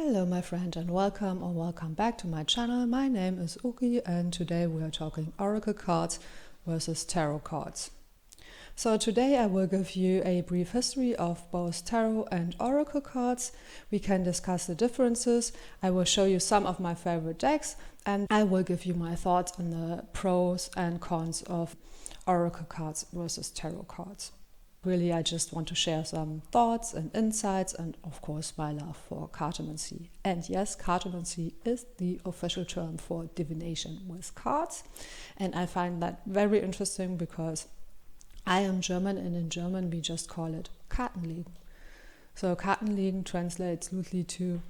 Hello my friend and welcome back to my channel. My name is Uki and today we are talking oracle cards versus tarot cards. So today I will give you a brief history of both tarot and oracle cards. We can discuss the differences. I will show you some of my favorite decks and I will give you my thoughts on the pros and cons of oracle cards versus tarot cards. Really, I just want to share some thoughts and insights and of course my love for cartomancy. And yes, cartomancy is the official term for divination with cards. And I find that very interesting because I am German and in German we just call it Kartenlegen. So Kartenlegen translates loosely to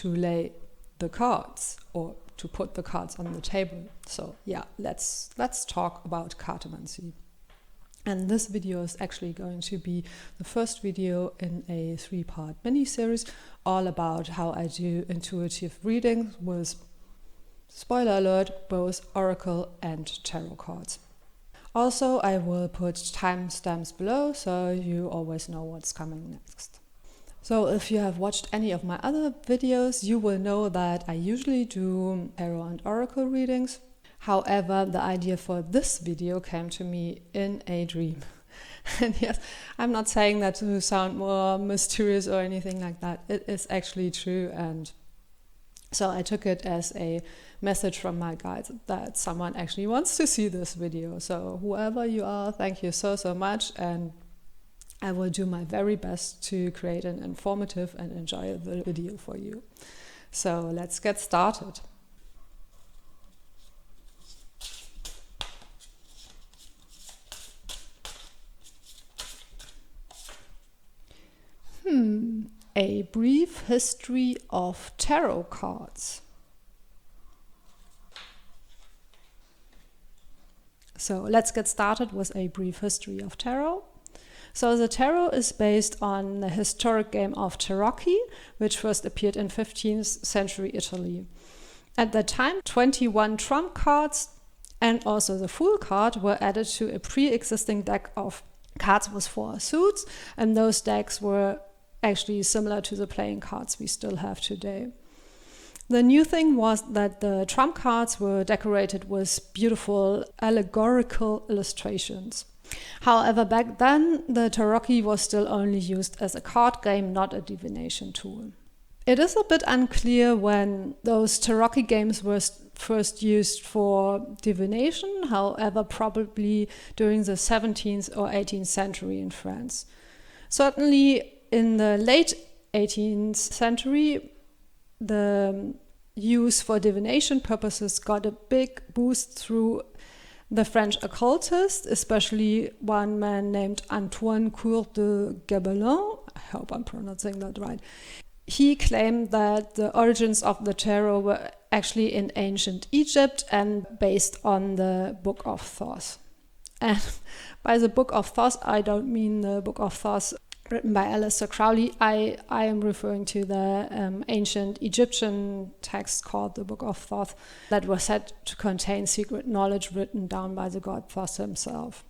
lay the cards or to put the cards on the table. So yeah, let's talk about cartomancy. And this video is actually going to be the first video in a 3-part mini-series all about how I do intuitive readings with, spoiler alert, both oracle and tarot cards. Also, I will put timestamps below so you always know what's coming next. So if you have watched any of my other videos, you will know that I usually do tarot and oracle readings. However, the idea for this video came to me in a dream. And yes, I'm not saying that to sound more mysterious or anything like that. It is actually true. And so I took it as a message from my guides that someone actually wants to see this video. So whoever you are, thank you so much. And I will do my very best to create an informative and enjoyable video for you. So let's get started. A brief history of tarot cards. So let's get started with a brief history of tarot. So the tarot is based on the historic game of tarocchi, which first appeared in 15th century Italy. At that time, 21 trump cards and also the Fool card were added to a pre-existing deck of cards with 4 suits, and those decks were actually similar to the playing cards we still have today. The new thing was that the trump cards were decorated with beautiful allegorical illustrations. However, back then the tarocchi was still only used as a card game, not a divination tool. It is a bit unclear when those tarocchi games were first used for divination, however probably during the 17th or 18th century in France. Certainly in the late 18th century, the use for divination purposes got a big boost through the French occultists, especially one man named Antoine Coeur de Gébelin. I hope I'm pronouncing that right. He claimed that the origins of the tarot were actually in ancient Egypt and based on the Book of Thoth. And by the Book of Thoth, I don't mean the Book of Thoth written by Aleister Crowley. I am referring to the ancient Egyptian text called the Book of Thoth that was said to contain secret knowledge written down by the god Thoth himself.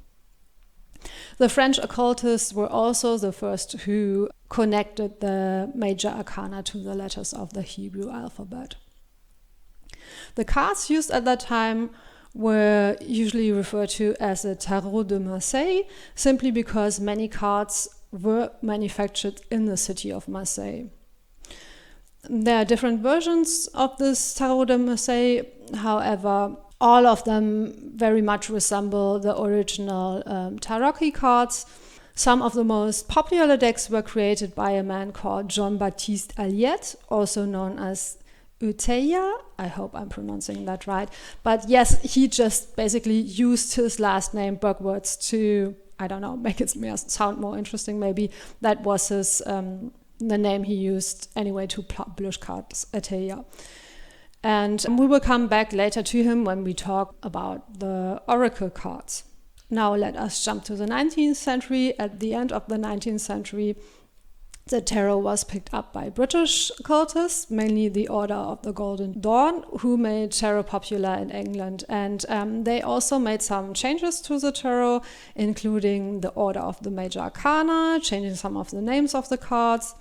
The French occultists were also the first who connected the major arcana to the letters of the Hebrew alphabet. The cards used at that time were usually referred to as the Tarot de Marseille, simply because many cards were manufactured in the city of Marseille. There are different versions of this Tarot de Marseille, however, all of them very much resemble the original tarocchi cards. Some of the most popular decks were created by a man called Jean-Baptiste Alliette, also known as Uteya. I hope I'm pronouncing that right. But yes, he just basically used his last name backwards to, I don't know, make it sound more interesting maybe. That was his the name he used anyway to publish cards, Uteya. And we will come back later to him when we talk about the oracle cards. Now let us jump to the 19th century. At the end of the 19th century, the tarot was picked up by British occultists, mainly the Order of the Golden Dawn, who made tarot popular in England. And they also made some changes to the tarot, including the order of the major arcana, changing some of the names of the cards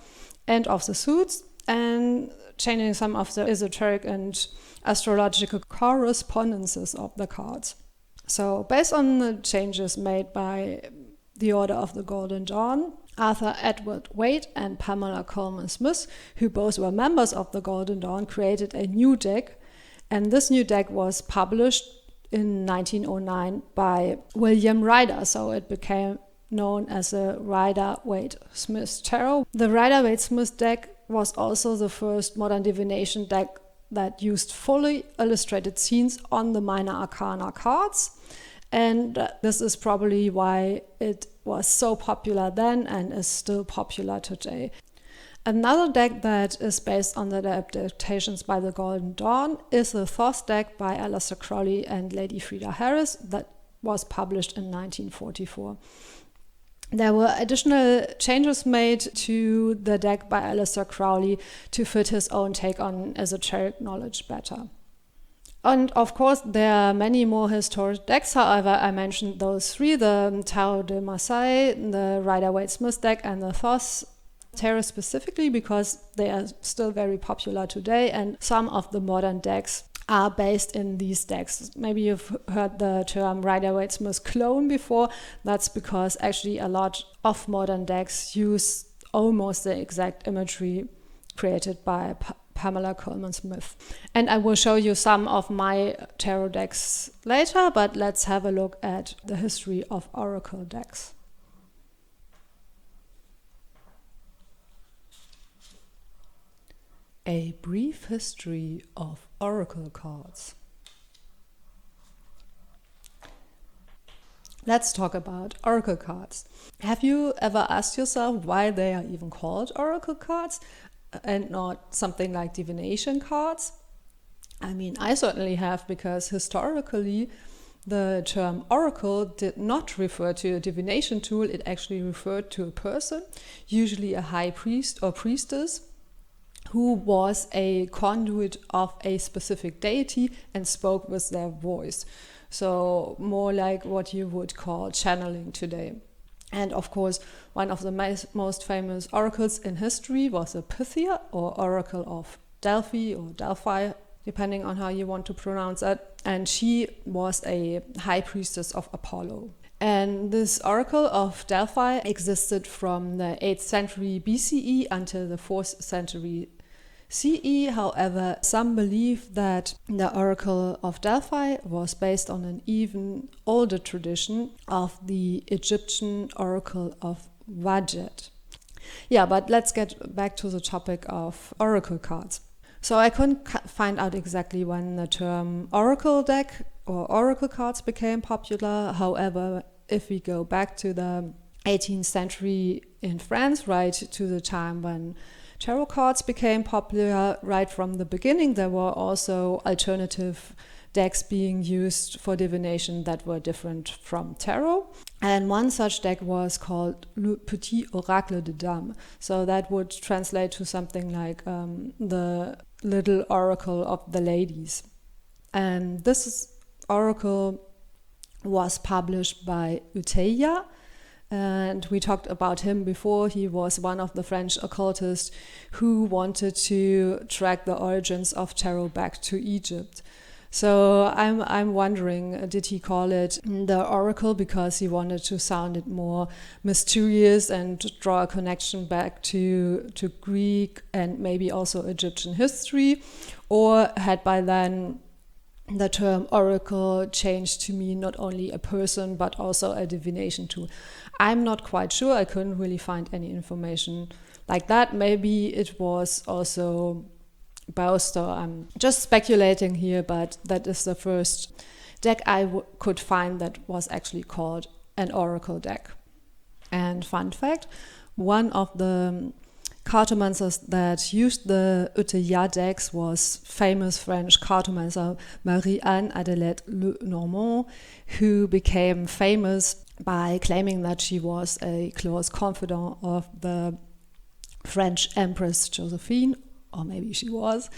and of the suits. and changing some of the esoteric and astrological correspondences of the cards. So based on the changes made by the Order of the Golden Dawn, Arthur Edward Waite and Pamela Coleman Smith, who both were members of the Golden Dawn, created a new deck, and this new deck was published in 1909 by William Rider, so it became known as the Rider-Waite-Smith Tarot. The Rider-Waite-Smith deck was also the first modern divination deck that used fully illustrated scenes on the minor arcana cards, and this is probably why it was so popular then and is still popular today. Another deck that is based on the adaptations by the Golden Dawn is the Thoth deck by Aleister Crowley and Lady Freda Harris that was published in 1944. There were additional changes made to the deck by Aleister Crowley to fit his own take on esoteric knowledge better. And of course, there are many more historic decks. However, I mentioned those three, the Tarot de Marseille, the Rider-Waite-Smith deck, and the Thoth Tarot specifically, because they are still very popular today, and some of the modern decks are based in these decks. Maybe you've heard the term Rider-Waite-Smith clone before. That's because actually a lot of modern decks use almost the exact imagery created by Pamela Coleman Smith. And I will show you some of my tarot decks later, but let's have a look at the history of oracle decks. A brief history of oracle cards. Let's talk about oracle cards. Have you ever asked yourself why they are even called oracle cards and not something like divination cards? I mean, I certainly have, because historically the term oracle did not refer to a divination tool. It actually referred to a person, usually a high priest or priestess, who was a conduit of a specific deity and spoke with their voice. So more like what you would call channeling today. And of course, one of the most famous oracles in history was the Pythia, or Oracle of Delphi, or Delphi, depending on how you want to pronounce it. And she was a high priestess of Apollo. And this Oracle of Delphi existed from the 8th century BCE until the 4th century CE. However, some believe that the Oracle of Delphi was based on an even older tradition of the Egyptian Oracle of Wadjet. Yeah, but let's get back to the topic of oracle cards. So I couldn't find out exactly when the term oracle deck or oracle cards became popular. However, if we go back to the 18th century in France, right to the time when tarot cards became popular, right from the beginning, there were also alternative decks being used for divination that were different from tarot. And one such deck was called Le Petit Oracle de Dame. So that would translate to something like the Little Oracle of the Ladies. And this oracle was published by Uteya, and we talked about him before. He was one of the French occultists who wanted to track the origins of tarot back to Egypt. So I'm wondering, did he call it the oracle because he wanted to sound it more mysterious and draw a connection back to Greek and maybe also Egyptian history, or had by then the term oracle changed to mean not only a person but also a divination tool? I'm not quite sure. I couldn't really find any information like that. Maybe it was also both, so I'm just speculating here, but that is the first deck I could find that was actually called an oracle deck. And fun fact, one of the cartomancers that used the Uteya decks was famous French cartomancer Marie-Anne Adelaide Lenormand, who became famous by claiming that she was a close confidant of the French Empress Josephine, or maybe she was.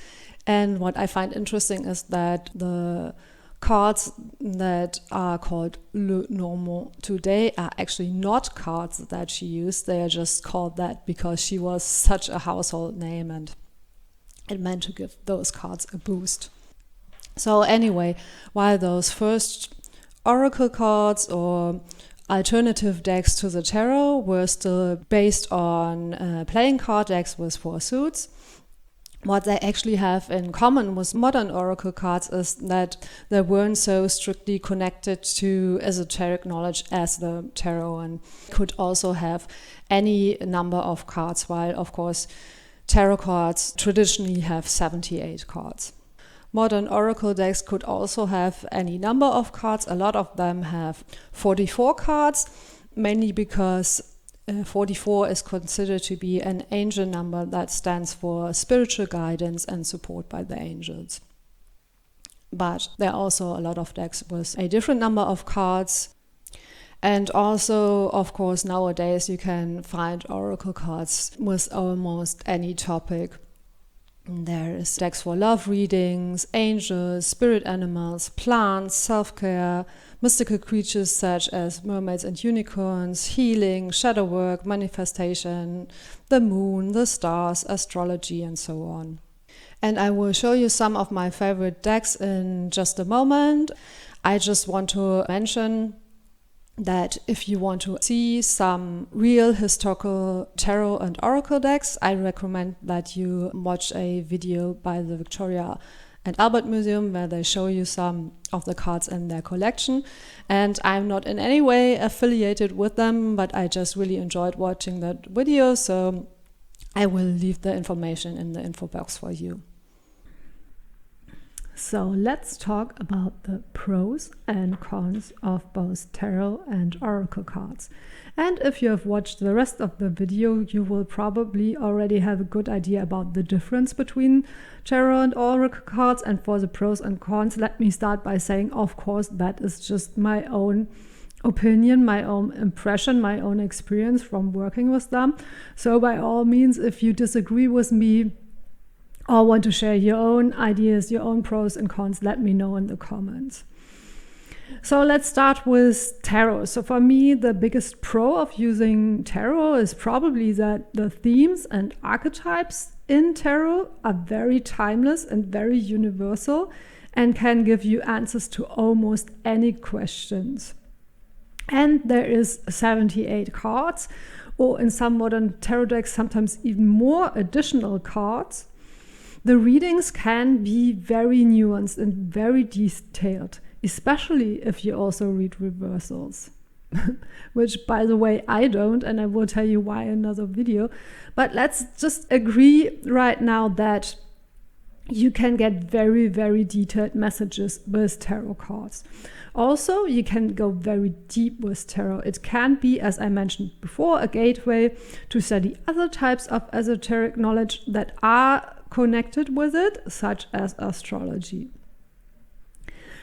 And what I find interesting is that the cards that are called Le Normand today are actually not cards that she used. They are just called that because she was such a household name, and It meant to give those cards a boost. So anyway, while those first oracle cards or alternative decks to the tarot were still based on playing card decks with 4 suits, what they actually have in common with modern oracle cards is that they weren't so strictly connected to esoteric knowledge as the tarot, and could also have any number of cards, while of course tarot cards traditionally have 78 cards. Modern oracle decks could also have any number of cards. A lot of them have 44 cards, mainly because 44 is considered to be an angel number that stands for spiritual guidance and support by the angels. But there are also a lot of decks with a different number of cards. And also, of course, nowadays you can find oracle cards with almost any topic. There is decks for love readings, angels, spirit animals, plants, self-care, mystical creatures such as mermaids and unicorns, healing, shadow work, manifestation, the moon, the stars, astrology, and so on. And I will show you some of my favorite decks in just a moment. I just want to mention that if you want to see some real historical tarot and oracle decks, I recommend that you watch a video by the Victoria and Albert Museum where they show you some of the cards in their collection. And I'm not in any way affiliated with them, but I just really enjoyed watching that video, so I will leave the information in the info box for you. So let's talk about the pros and cons of both tarot and oracle cards. And if you have watched the rest of the video, you will probably already have a good idea about the difference between tarot and oracle cards. And for the pros and cons, let me start by saying, of course, that is just my own opinion, my own impression, my own experience from working with them. So by all means, if you disagree with me, or want to share your own ideas, your own pros and cons, let me know in the comments. So let's start with tarot. So for me, the biggest pro of using tarot is probably that the themes and archetypes in tarot are very timeless and very universal and can give you answers to almost any questions. And there is 78 cards, or in some modern tarot decks, sometimes even more additional cards. The readings can be very nuanced and very detailed, especially if you also read reversals, which, by the way, I don't, and I will tell you why in another video. But let's just agree right now that you can get very, very detailed messages with tarot cards. Also, you can go very deep with tarot. It can be, as I mentioned before, a gateway to study other types of esoteric knowledge that are connected with it, such as astrology.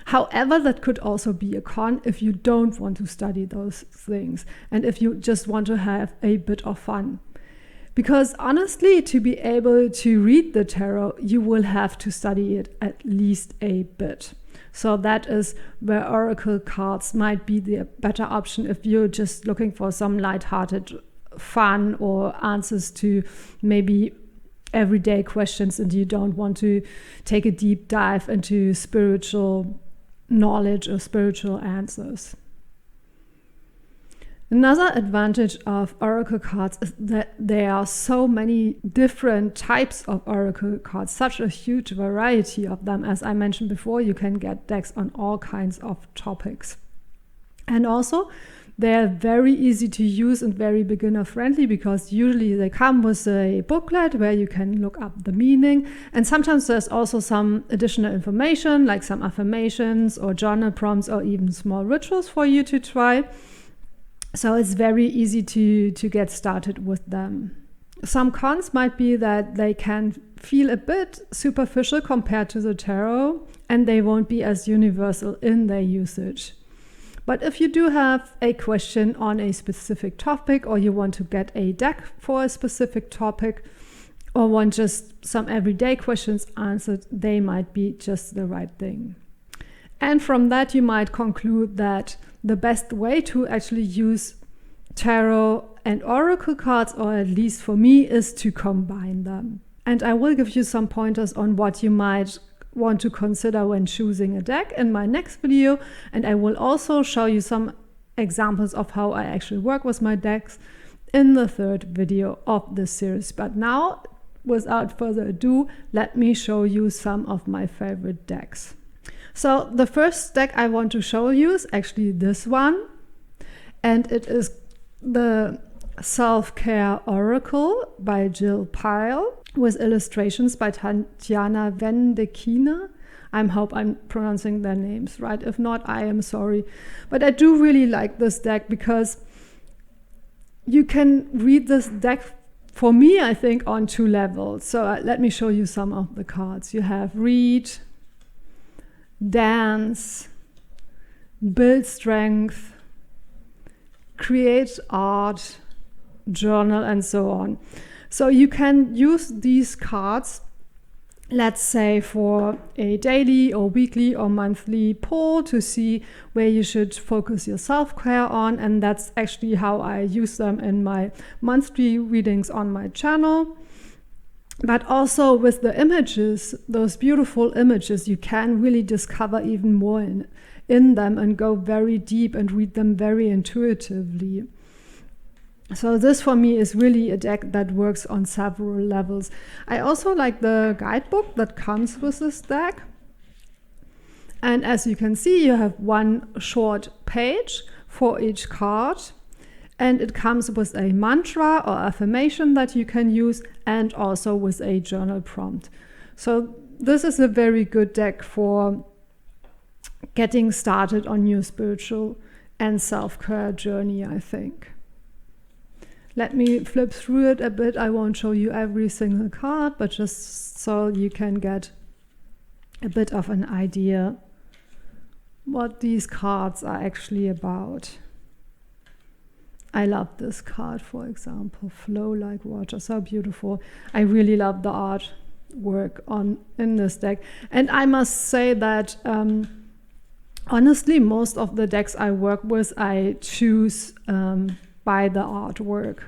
However, that could also be a con if you don't want to study those things and if you just want to have a bit of fun. Because honestly, to be able to read the tarot, you will have to study it at least a bit. So that is where oracle cards might be the better option if you're just looking for some lighthearted fun or answers to maybe everyday questions and you don't want to take a deep dive into spiritual knowledge or spiritual answers. Another advantage of oracle cards is that there are so many different types of oracle cards, such a huge variety of them. As I mentioned before, you can get decks on all kinds of topics. And also, they're very easy to use and very beginner friendly because usually they come with a booklet where you can look up the meaning. And sometimes there's also some additional information like some affirmations or journal prompts or even small rituals for you to try. So it's very easy to get started with them. Some cons might be that they can feel a bit superficial compared to the tarot and they won't be as universal in their usage. But if you do have a question on a specific topic or you want to get a deck for a specific topic or want just some everyday questions answered, they might be just the right thing. And from that, you might conclude that the best way to actually use tarot and oracle cards, or at least for me, is to combine them. And I will give you some pointers on what you might want to consider when choosing a deck in my next video. And I will also show you some examples of how I actually work with my decks in the third video of this series. But now, without further ado, let me show you some of my favorite decks. So the first deck I want to show you is actually this one. And it is the Self-Care Oracle by Jill Pyle, with illustrations by Tatjana Wendekina. I hope I'm pronouncing their names right. If not, I am sorry. But I do really like this deck because you can read this deck, for me, I think, on 2 levels. So let me show you some of the cards. You have Read, Dance, Build Strength, Create Art, Journal, and so on. So you can use these cards, let's say, for a daily or weekly or monthly poll to see where you should focus your self-care on. And that's actually how I use them in my monthly readings on my channel. But also with the images, those beautiful images, you can really discover even more in them and go very deep and read them very intuitively. So this for me is really a deck that works on several levels. I also like the guidebook that comes with this deck. And as you can see, you have one short page for each card. And it comes with a mantra or affirmation that you can use, and also with a journal prompt. So this is a very good deck for getting started on your spiritual and self-care journey, I think. Let me flip through it a bit. I won't show you every single card, but just so you can get a bit of an idea what these cards are actually about. I love this card, for example, Flow Like Water, so beautiful. I really love the artwork in this deck. And I must say that honestly, most of the decks I work with, I choose by the artwork.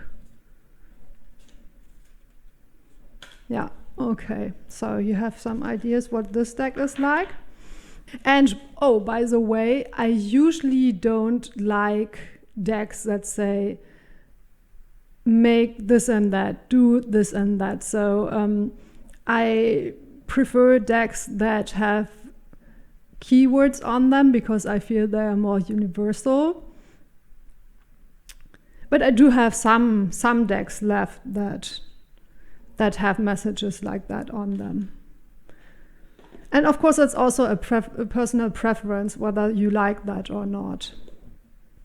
Yeah, okay. So you have some ideas what this deck is like. And oh, by the way, I usually don't like decks that say make this and that, do this and that. So I prefer decks that have keywords on them because I feel they are more universal. But I do have some decks left that have messages like that on them. And of course, it's also a personal preference whether you like that or not.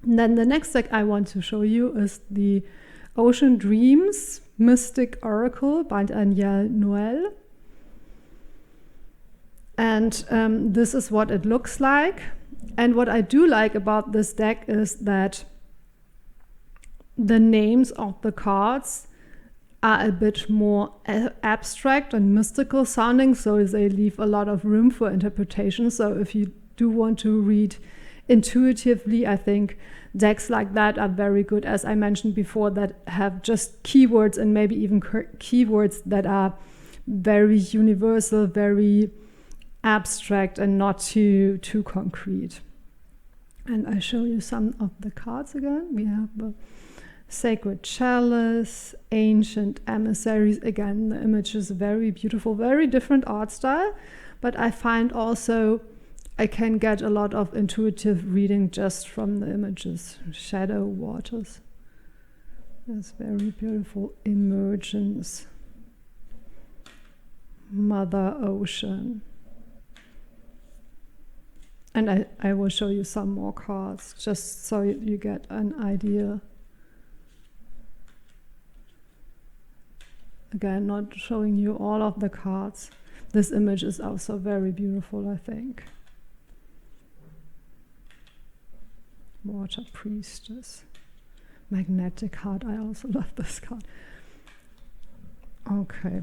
And then the next deck I want to show you is the Ocean Dreams Mystic Oracle by Danielle Noel. And this is what it looks like. And what I do like about this deck is that the names of the cards are a bit more abstract and mystical sounding, so they leave a lot of room for interpretation. So if you do want to read intuitively, I think decks like that are very good, as I mentioned before, that have just keywords and maybe even keywords that are very universal, very abstract, and not too concrete. And I show you some of the cards again. We have the Sacred Chalice, Ancient Emissaries. Again, the image is very beautiful, very different art style, but I find also I can get a lot of intuitive reading just from the images. Shadow Waters. That's very beautiful. Emergence. Mother Ocean. And I will show you some more cards just so you get an idea. Again, not showing you all of the cards. This image is also very beautiful, I think. Water Priestess. Magnetic Heart. I also love this card. Okay.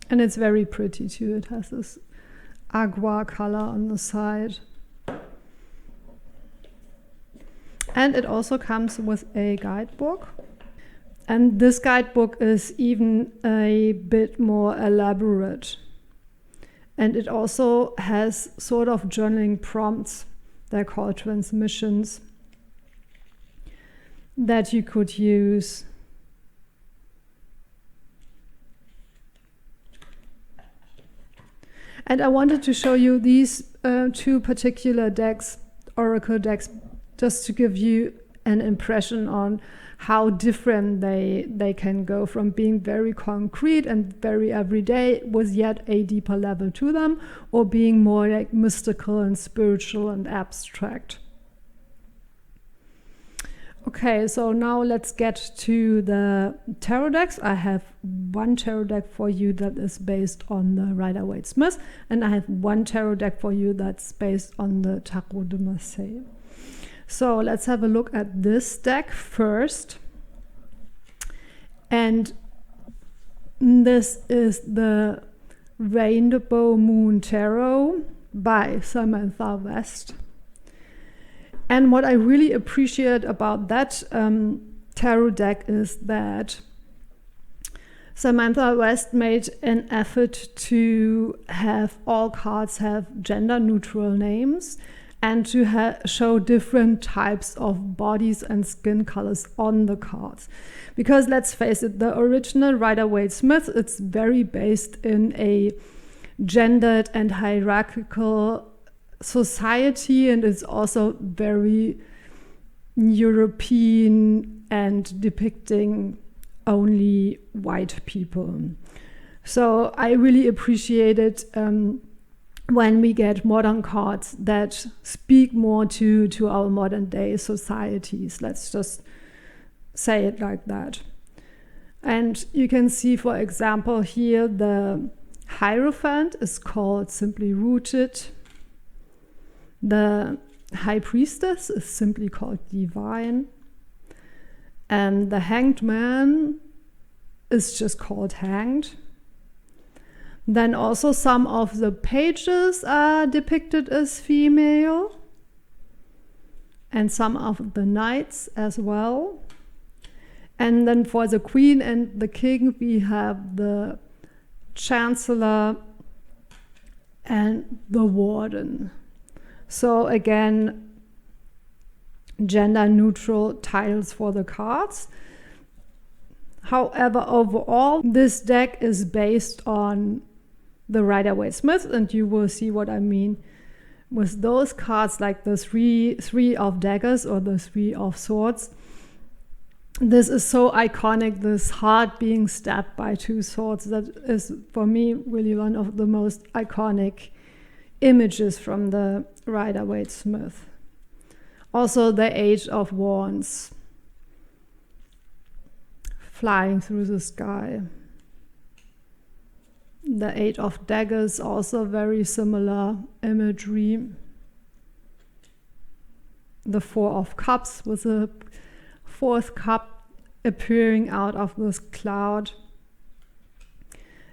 And it's very pretty too. It has this agua color on the side. And it also comes with a guidebook. And this guidebook is even a bit more elaborate. And it also has sort of journaling prompts, they're called transmissions, that you could use. And I wanted to show you these two particular decks, oracle decks, just to give you an impression on how different they can go from being very concrete and very everyday with yet a deeper level to them, or being more like mystical and spiritual and abstract. Okay, so now let's get to the tarot decks. I have one tarot deck for you that is based on the Rider-Waite-Smith, and I have one tarot deck for you that's based on the Tarot de Marseille. So let's have a look at this deck first. And this is the Rainbow Moon Tarot by Samantha West. And what I really appreciate about that tarot deck is that Samantha West made an effort to have all cards have gender neutral names and to show different types of bodies and skin colors on the cards. Because let's face it, the original Rider-Waite-Smith, it's very based in a gendered and hierarchical society, and it's also very European and depicting only white people. So I really appreciate it when we get modern cards that speak more to our modern day societies. Let's just say it like that. And you can see, for example, here the Hierophant is called Simply Rooted. The High Priestess is simply called Divine. And the Hanged Man is just called Hanged. Then also some of the pages are depicted as female, and some of the knights as well. And then for the Queen and the King, we have the Chancellor and the Warden. So again, gender neutral titles for the cards. However, overall, this deck is based on the Rider-Waite-Smith, and you will see what I mean with those cards, like the three of daggers or the three of swords. This is so iconic, this heart being stabbed by two swords. That is, for me, really one of the most iconic images from the Rider-Waite-Smith. Also the Age of Wands, flying through the sky. The Eight of Daggers, also very similar imagery. The Four of Cups with a fourth cup appearing out of this cloud.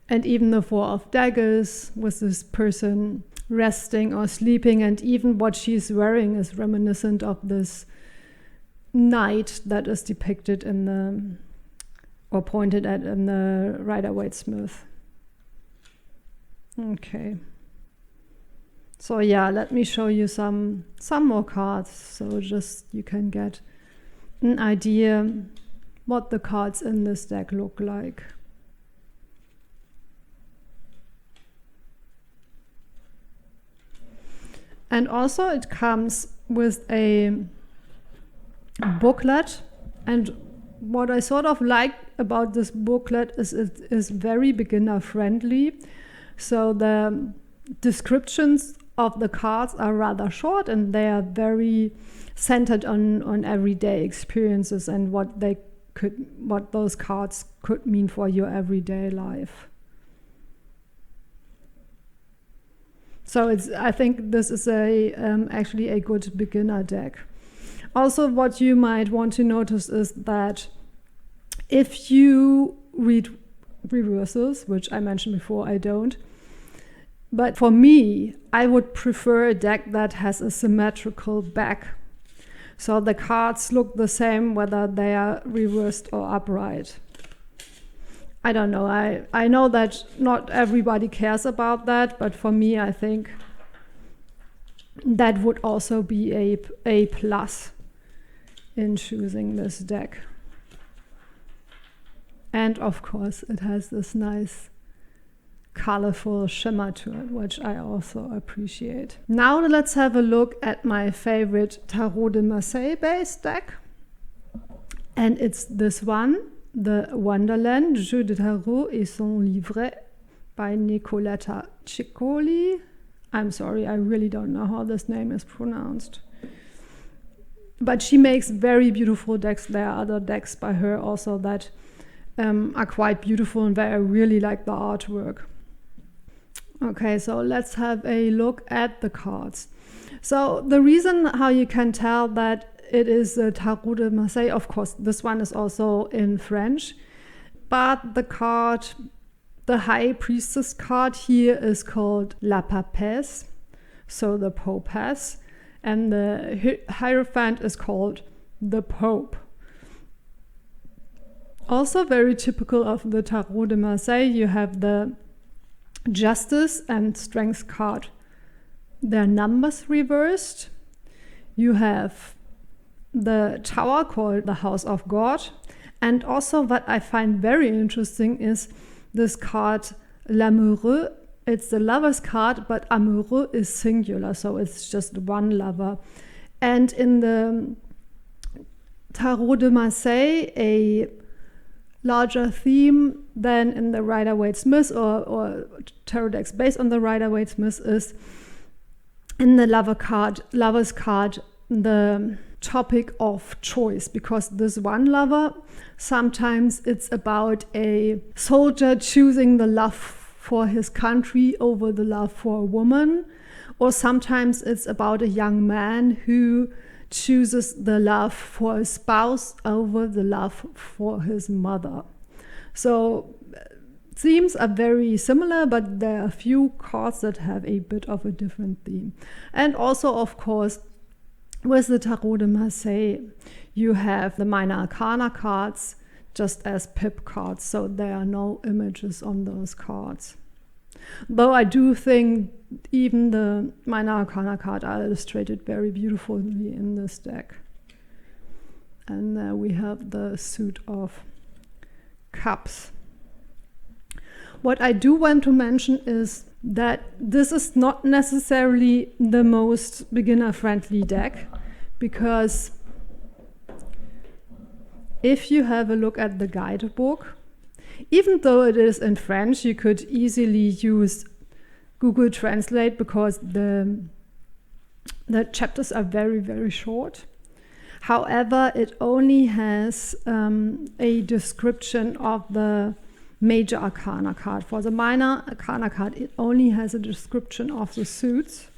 And even the Four of Daggers with this person resting or sleeping, and even what she's wearing is reminiscent of this knight that is depicted in the, or pointed at in the Rider-Waite-Smith. Okay. So yeah, let me show you some more cards, so just you can get an idea what the cards in this deck look like. And also it comes with a booklet, and what I sort of like about this booklet is it is very beginner friendly. So the descriptions of the cards are rather short, and they are very centered on everyday experiences and what those cards could mean for your everyday life. So I think this is actually a good beginner deck. Also, what you might want to notice is that if you read reversals, which I mentioned before, I don't. But for me, I would prefer a deck that has a symmetrical back. So the cards look the same whether they are reversed or upright. I don't know. I know that not everybody cares about that, but for me, I think that would also be a plus in choosing this deck. And of course, it has this nice colorful shimmer to it, which I also appreciate. Now let's have a look at my favorite Tarot de Marseille based deck. And it's this one, the Wonderland, Jeu de Tarot et son livret by Nicoletta Ciccoli. I'm sorry, I really don't know how this name is pronounced. But she makes very beautiful decks. There are other decks by her also that are quite beautiful and where I really like the artwork. Okay, so let's have a look at the cards. So the reason how you can tell that it is a Tarot de Marseille, of course, this one is also in French, but the card, the High Priestess card here is called La Papesse, so the Popess, and the Hierophant is called the Pope. Also very typical of the Tarot de Marseille, you have the Justice and Strength card. Their numbers reversed. You have the Tower called the House of God. And also what I find very interesting is this card, L'Amoureux. It's the lover's card, but amoureux is singular, so it's just one lover. And in the Tarot de Marseille, a larger theme than in the Rider-Waite-Smith or tarot decks based on the Rider-Waite-Smith is in the lover's card, the topic of choice, because this one lover, sometimes it's about a soldier choosing the love for his country over the love for a woman, or sometimes it's about a young man who chooses the love for a spouse over the love for his mother. So themes are very similar, but there are a few cards that have a bit of a different theme. And also, of course, with the Tarot de Marseille, you have the Minor Arcana cards just as pip cards, so there are no images on those cards. Though I do think even the Minor Arcana card are illustrated very beautifully in this deck. And there we have the Suit of Cups. What I do want to mention is that this is not necessarily the most beginner-friendly deck, because if you have a look at the guidebook, even though it is in French, you could easily use Google Translate because the chapters are very, very short. However, it only has a description of the Major Arcana card. For the Minor Arcana card, it only has a description of the suits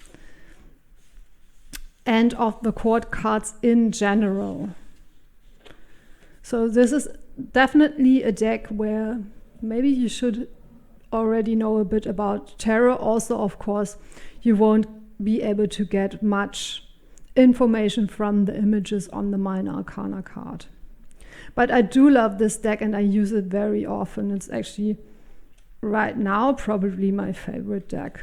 and of the court cards in general. So this is definitely a deck where maybe you should already know a bit about tarot. Also, of course, you won't be able to get much information from the images on the Minor Arcana card. But I do love this deck and I use it very often. It's actually right now probably my favorite deck.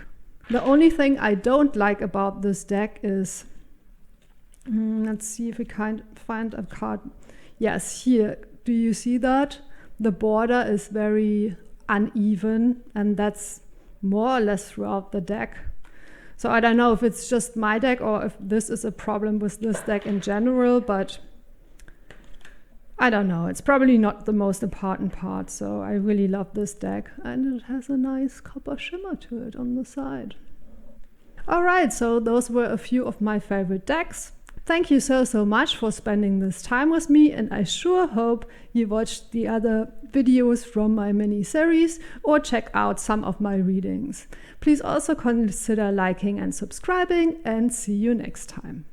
The only thing I don't like about this deck is, let's see if we can find a card. Yes, here, do you see that? The border is very uneven, and that's more or less throughout the deck. So I don't know if it's just my deck or if this is a problem with this deck in general, but I don't know. It's probably not the most important part, so I really love this deck. And it has a nice copper shimmer to it on the side. All right, so those were a few of my favorite decks. Thank you so much for spending this time with me, and I sure hope you watched the other videos from my mini-series or check out some of my readings. Please also consider liking and subscribing, and see you next time.